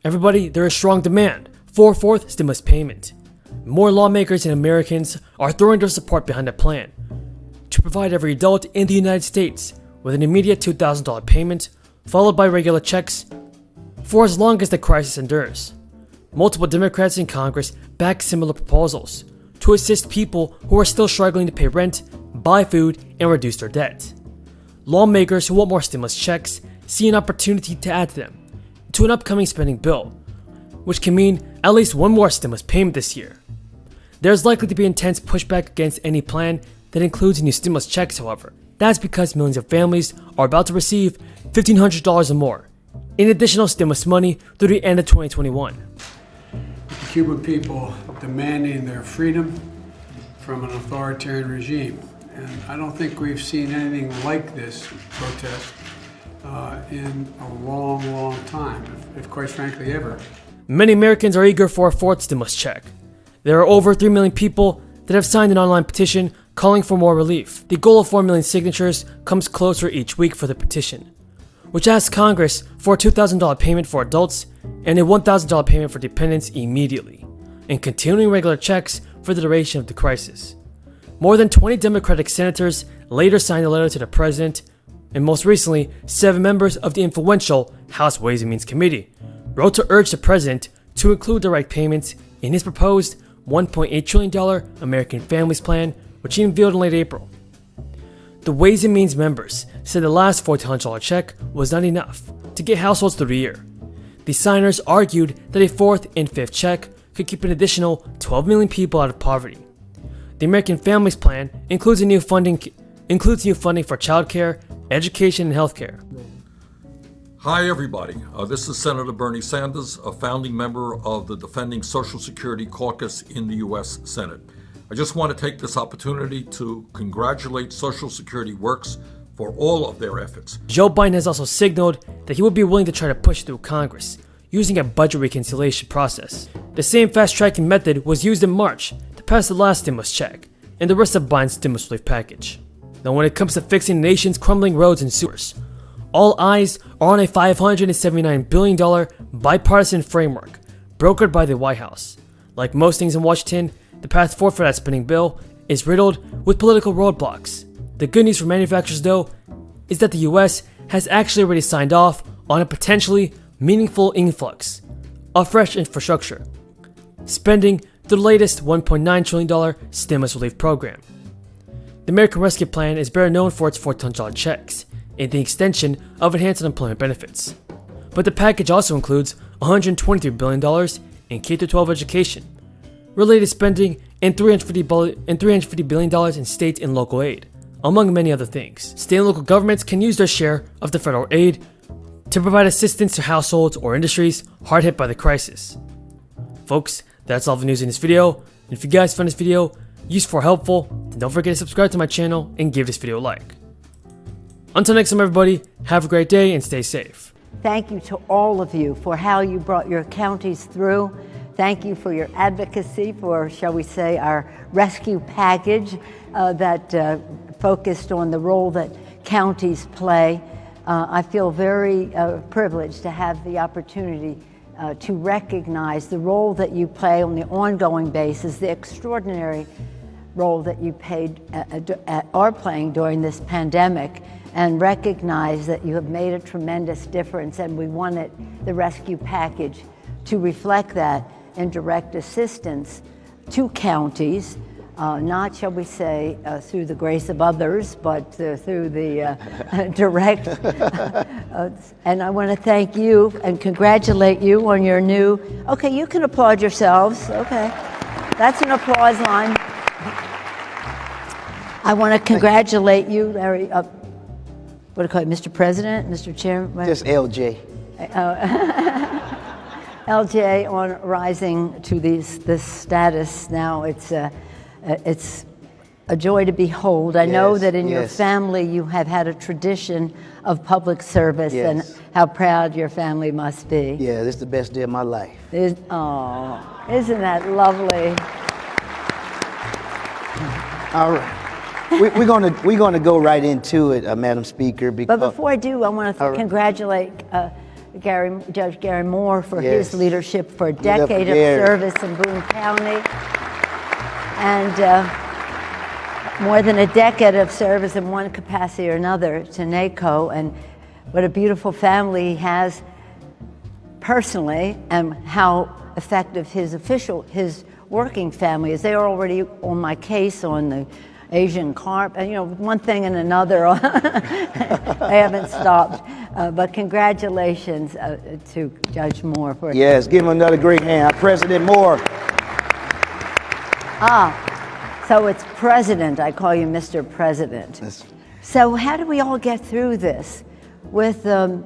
Everybody, there is strong demand for a fourth stimulus payment. More lawmakers and Americans are throwing their support behind the plan to provide every adult in the United States with an immediate $2,000 payment, followed by regular checks for as long as the crisis endures. Multiple Democrats in Congress back similar proposals to assist people who are still struggling to pay rent, buy food, and reduce their debt. Lawmakers who want more stimulus checks see an opportunity to add them to an upcoming spending bill, which can mean at least one more stimulus payment this year. There is likely to be intense pushback against any plan that includes new stimulus checks, however. That's because millions of families are about to receive $1,500 or more in additional stimulus money through the end of 2021. The Cuban people demanding their freedom from an authoritarian regime. And I don't think we've seen anything like this protest in a long, long time, if quite frankly ever. Many Americans are eager for a fourth stimulus check. There are over 3 million people that have signed an online petition calling for more relief. The goal of 4 million signatures comes closer each week for the petition, which asks Congress for a $2,000 payment for adults and a $1,000 payment for dependents immediately, and continuing regular checks for the duration of the crisis. More than 20 Democratic senators later signed a letter to the president, and most recently, 7 members of the influential House Ways and Means Committee wrote to urge the president to include direct payments in his proposed $1.8 trillion American Families Plan, which he unveiled in late April. The Ways and Means members said the last $1,400 check was not enough to get households through the year. The signers argued that a fourth and fifth check could keep an additional 12 million people out of poverty. The American Families Plan includes new funding for childcare, education, and healthcare. Hi everybody, this is Senator Bernie Sanders, a founding member of the Defending Social Security Caucus in the U.S. Senate. I just want to take this opportunity to congratulate Social Security Works for all of their efforts. Joe Biden has also signaled that he would be willing to try to push through Congress using a budget reconciliation process. The same fast-tracking method was used in March to pass the last stimulus check and the rest of Biden's stimulus relief package. Now, when it comes to fixing the nation's crumbling roads and sewers, all eyes are on a $579 billion bipartisan framework brokered by the White House. Like most things in Washington, the path forward for that spending bill is riddled with political roadblocks. The good news for manufacturers, though, is that the US has actually already signed off on a potentially meaningful influx of fresh infrastructure, spending the latest $1.9 trillion stimulus relief program. The American Rescue Plan is better known for its $400 checks and the extension of enhanced unemployment benefits. But the package also includes $123 billion in K-12 education, related spending, and $350 billion in state and local aid, among many other things. State and local governments can use their share of the federal aid to provide assistance to households or industries hard hit by the crisis. Folks, that's all the news in this video. And if you guys found this video useful or helpful, then don't forget to subscribe to my channel and give this video a like. Until next time, everybody, have a great day and stay safe. Thank you to all of you for how you brought your counties through. Thank you for your advocacy for, shall we say, our rescue package that focused on the role that counties play. I feel very privileged to have the opportunity to recognize the role that you play on the ongoing basis, the extraordinary role that you are playing during this pandemic, and recognize that you have made a tremendous difference, and we wanted the rescue package to reflect that in direct assistance to counties, not, shall we say, through the grace of others, but through the direct. And I want to thank you and congratulate you on your new, okay, you can applaud yourselves, okay. That's an applause line. I want to congratulate you, Larry, what do you call it, Mr. President, Mr. Chairman? Just LJ. LJ, on rising to this status now. It's a joy to behold. I know that in your family you have had a tradition of public service, and how proud your family must be. Yeah, this is the best day of my life. Oh, isn't that lovely? All right. We're gonna go right into it, Madam Speaker. Because, but before I do, I want to congratulate Judge Gary Moore for Yes. his leadership for a Give it up for decade of Gary. service in Boone County. And more than a decade of service in one capacity or another to NACO, and what a beautiful family he has personally, and how effective his working family is. They are already on my case on the Asian carp, and one thing and another. They haven't stopped. But congratulations to Judge Moore for Yes, give him another great hand. President Moore. So it's President. I call you Mr. President. Yes. So how do we all get through this? With a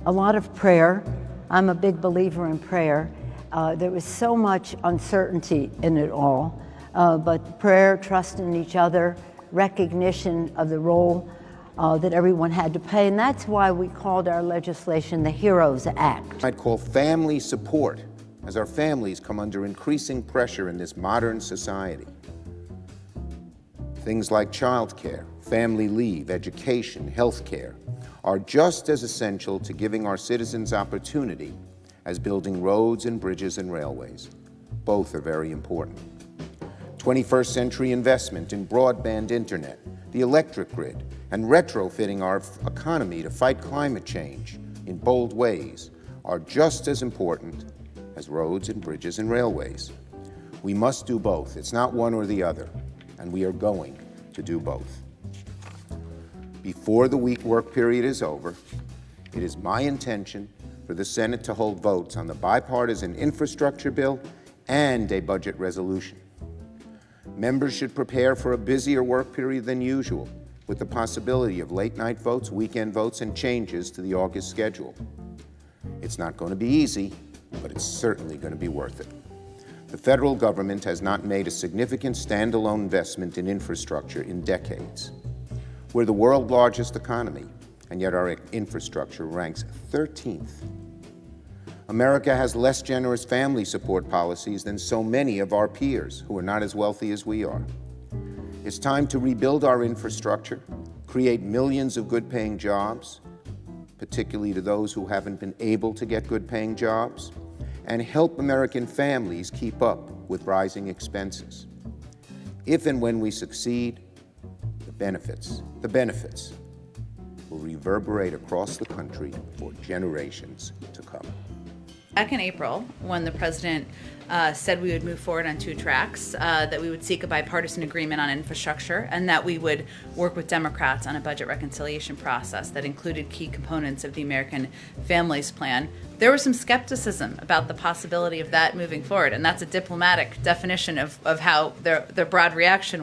lot of prayer. I'm a big believer in prayer. There was so much uncertainty in it all, but prayer, trust in each other, recognition of the role that everyone had to play, and that's why we called our legislation the HEROES Act. I'd call family support, as our families come under increasing pressure in this modern society. Things like childcare, family leave, education, health care are just as essential to giving our citizens opportunity as building roads and bridges and railways. Both are very important. 21st century investment in broadband internet, the electric grid, and retrofitting our economy to fight climate change in bold ways are just as important as roads and bridges and railways. We must do both. It's not one or the other, and we are going to do both. Before the week work period is over, it is my intention for the Senate to hold votes on the bipartisan infrastructure bill and a budget resolution. Members should prepare for a busier work period than usual, with the possibility of late-night votes, weekend votes, and changes to the August schedule. It's not going to be easy, but it's certainly going to be worth it. The federal government has not made a significant standalone investment in infrastructure in decades. We're the world's largest economy, and yet our infrastructure ranks 13th. America has less generous family support policies than so many of our peers who are not as wealthy as we are. It's time to rebuild our infrastructure, create millions of good-paying jobs, particularly to those who haven't been able to get good-paying jobs, and help American families keep up with rising expenses. If and when we succeed, the benefits will reverberate across the country for generations to come. Back in April, when the president said we would move forward on 2 tracks, that we would seek a bipartisan agreement on infrastructure, and that we would work with Democrats on a budget reconciliation process that included key components of the American Families Plan, there was some skepticism about the possibility of that moving forward, and that's a diplomatic definition of how their broad reaction was.